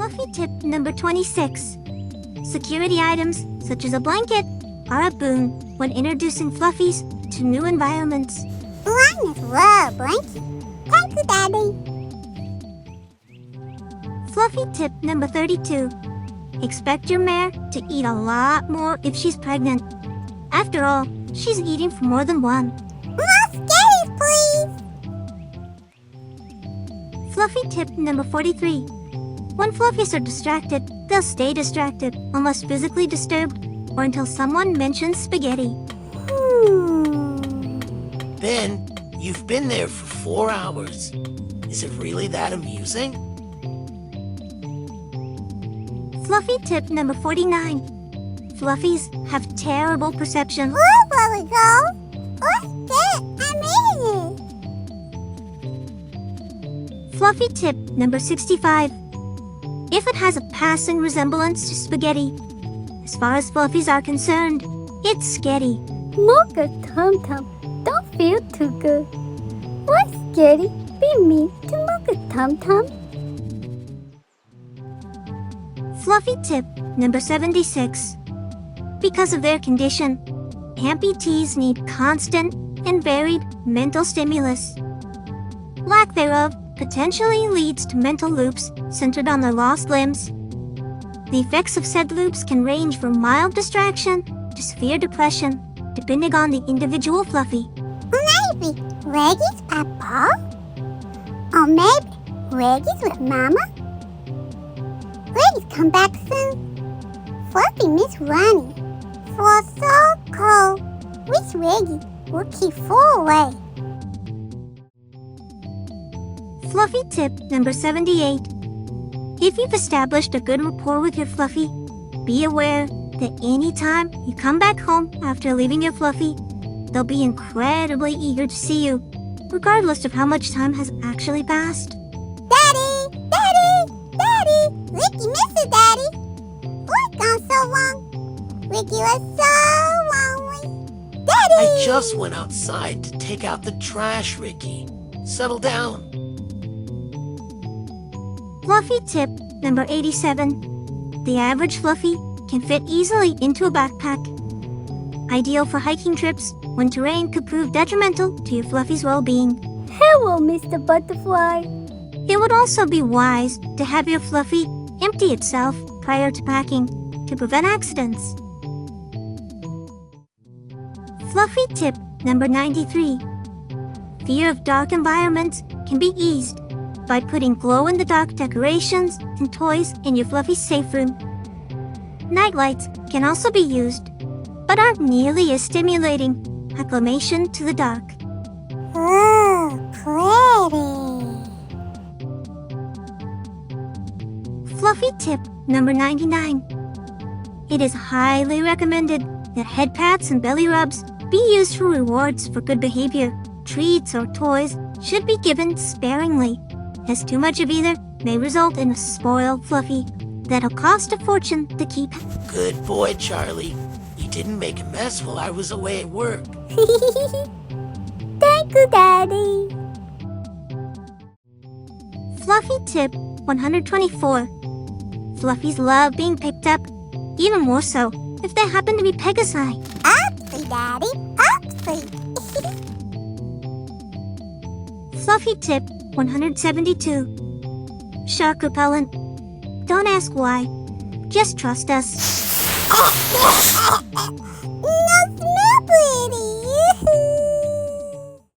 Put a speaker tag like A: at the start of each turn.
A: Fluffy tip number 26. Security items, such as a blanket, are a boon when introducing fluffies to new environments.
B: Walnut love blanket. Thank you, Daddy.
A: Fluffy tip number 32. Expect your mare to eat a lot more if she's pregnant. After all, she's eating for more than one.
B: More scaries, please.
A: Fluffy tip number 43. When fluffies are distracted, they'll stay distracted unless physically disturbed or until someone mentions spaghetti.
C: Ben, you've been there for 4 hours. Is it really that amusing?
A: Fluffy tip number 49. Fluffies have terrible perception.
B: Where will we go? What's that?
A: Fluffy tip number 65. If it has a passing resemblance to spaghetti, as far as fluffies are concerned, it's sketty.
D: Mocha Tum Tum don't feel too good. What's scary be mean to Mocha Tum Tum?
A: Fluffy tip number 76. Because of their condition, amputees need constant and varied mental stimulus. Lack thereof potentially leads to mental loops centered on their lost limbs. The effects of said loops can range from mild distraction to severe depression, depending on the individual fluffy.
B: Maybe Reggie's Papa? Or maybe Reggie's with Mama? Reggie's come back soon. Fluffy miss Ronnie. For so cold. Wish Reggie would keep far away.
A: Fluffy tip number 78. If you've established a good rapport with your fluffy, be aware that anytime you come back home after leaving your fluffy, they'll be incredibly eager to see you, regardless of how much time has actually passed.
B: Daddy! Daddy! Daddy! Ricky missed you, Daddy! What's gone so long? Ricky was so lonely. Daddy!
C: I just went outside to take out the trash, Ricky. Settle down.
A: Fluffy tip number 87. The average fluffy can fit easily into a backpack. Ideal for hiking trips when terrain could prove detrimental to your fluffy's well-being.
D: Hello, Mr. Butterfly.
A: It would also be wise to have your fluffy empty itself prior to packing to prevent accidents. Fluffy tip number 93. Fear of dark environments can be eased by putting glow-in-the-dark decorations and toys in your fluffy's safe room. Nightlights can also be used, but aren't nearly as stimulating. Acclimation to the dark.
B: Oh, pretty.
A: Fluffy tip number 99. It is highly recommended that head pats and belly rubs be used for rewards for good behavior. Treats or toys should be given sparingly, as too much of either may result in a spoiled fluffy that'll cost a fortune to keep.
C: Good boy, Charlie. You didn't make a mess while I was away at work.
D: Thank you, Daddy.
A: Fluffy tip 124. Fluffies love being picked up, even more so if they happen to be Pegasi.
B: Upsy, Daddy. Upsy.
A: Fluffy tip 172. Shark repellent. Don't ask why. Just trust us.